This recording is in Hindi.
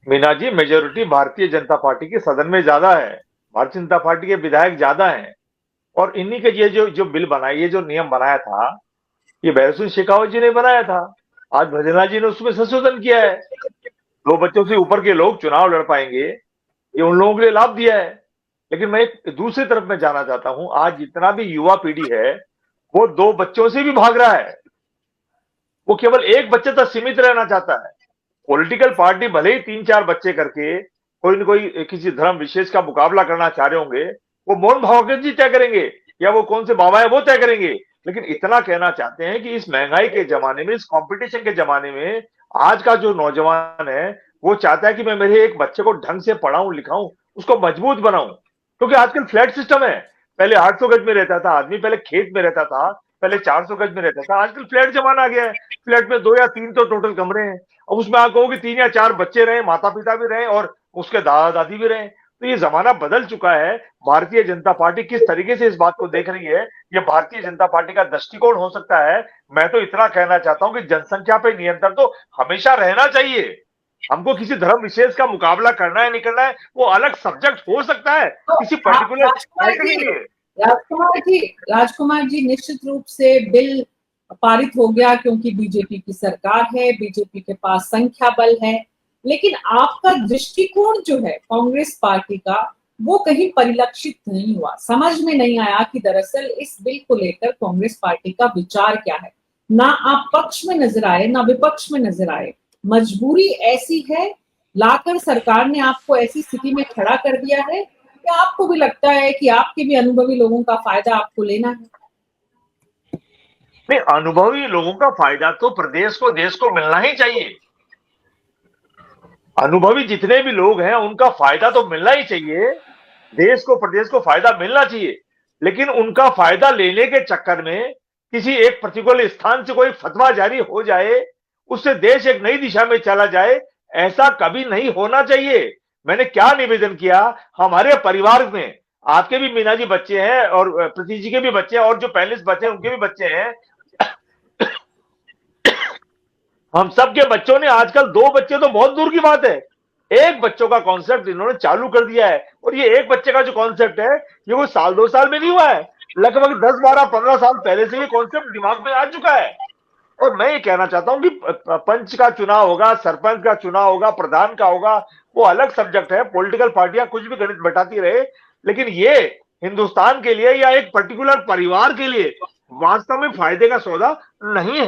मीना जी, मेजोरिटी भारतीय जनता पार्टी की सदन में ज्यादा है। भारतीय जनता पार्टी के विधायक ज्यादा हैं। और इन्हीं के ये जो जो बिल बनाया, ये जो नियम बनाया था, ये भैरव सिंह शेखावत जी ने बनाया था। आज भजनलाल जी ने उसमें संशोधन किया है। 2 बच्चों से ऊपर के लोग चुनाव लड़ पाएंगे, ये उन लोगों के लिए लाभ दिया है। लेकिन मैं एक दूसरी तरफ में जाना चाहता हूं, आज जितना भी युवा पीढ़ी है, वो 2 बच्चों से भी भाग रहा है। वो केवल एक बच्चे तक सीमित रहना चाहता है। पॉलिटिकल पार्टी भले ही 3-4 बच्चे करके कोई न कोई किसी धर्म विशेष का मुकाबला करना चाह रहे होंगे, वो मोहन भागवत जी तय करेंगे, या वो कौन से बाबा है वो तय करेंगे। लेकिन इतना कहना चाहते हैं कि इस महंगाई के जमाने में, इस कंपटीशन के जमाने में, आज का जो नौजवान है, वो चाहता है कि मैं मेरे एक बच्चे को ढंग से पढ़ाऊं लिखाऊं, उसको मजबूत बनाऊं। क्योंकि आजकल फ्लैट सिस्टम है। पहले 800 गज में रहता था आदमी, पहले खेत में रहता था, पहले 400 गज में रहता था, आजकल फ्लैट जमाना आ गया है। फ्लैट में 2 या 3 तो टोटल कमरे हैं। अब उसमें आप कहो कि 3 या 4 बच्चे रहे, माता पिता भी रहे और उसके दादा दादी भी रहे, तो ये जमाना बदल चुका है। भारतीय जनता पार्टी किस तरीके से इस बात को देख रही है, ये भारतीय जनता पार्टी का दृष्टिकोण हो सकता है। मैं तो इतना कहना चाहता हूं कि जनसंख्या पे नियंत्रण तो हमेशा रहना चाहिए। हमको किसी धर्म विशेष का मुकाबला करना है नहीं करना है, वो अलग सब्जेक्ट हो सकता है तो किसी पर्टिकुलर राजकुमार पार्टी जी, के लिए। राजकुमार जी, राजकुमार जी, निश्चित रूप से बिल पारित हो गया क्योंकि बीजेपी की सरकार है, बीजेपी के पास संख्या बल है। लेकिन आपका दृष्टिकोण जो है कांग्रेस पार्टी का, वो कहीं परिलक्षित नहीं हुआ। समझ में नहीं आया कि दरअसल इस बिल को लेकर कांग्रेस पार्टी का विचार क्या है। ना आप पक्ष में नजर आए, ना विपक्ष में नजर आए। मजबूरी ऐसी है, लाकर सरकार ने आपको ऐसी स्थिति में खड़ा कर दिया है, क्या आपको भी लगता है कि आपके भी अनुभवी लोगों का फायदा आपको लेना है? नहीं, अनुभवी लोगों का फायदा तो प्रदेश को, देश को मिलना ही चाहिए। अनुभवी जितने भी लोग हैं उनका फायदा तो मिलना ही चाहिए। देश को, प्रदेश को फायदा मिलना चाहिए। लेकिन उनका फायदा लेने के चक्कर में किसी एक प्रतिकूल स्थान से कोई फतवा जारी हो जाए, उससे देश एक नई दिशा में चला जाए, ऐसा कभी नहीं होना चाहिए। मैंने क्या निवेदन किया, हमारे परिवार में आपके भी मीना जी बच्चे हैं और प्रतीक जी के भी बच्चे हैं और जो पहले से बच्चे हैं उनके भी बच्चे हैं। हम सब के बच्चों ने, आजकल 2 बच्चे तो बहुत दूर की बात है, एक बच्चों का कॉन्सेप्ट इन्होंने चालू कर दिया है। और ये एक बच्चे का जो कॉन्सेप्ट है, ये वो साल 2 साल में नहीं हुआ है, लगभग 10-12-15 साल पहले से ये कॉन्सेप्ट दिमाग में आ चुका है। और मैं ये कहना चाहता हूं कि पंच का चुनाव होगा, सरपंच का चुनाव होगा, प्रधान का होगा, वो अलग सब्जेक्ट है। पॉलिटिकल पार्टियां कुछ भी गणित बैठाती रहे, लेकिन ये हिंदुस्तान के लिए या एक पर्टिकुलर परिवार के लिए वास्तव में फायदे का सौदा नहीं है।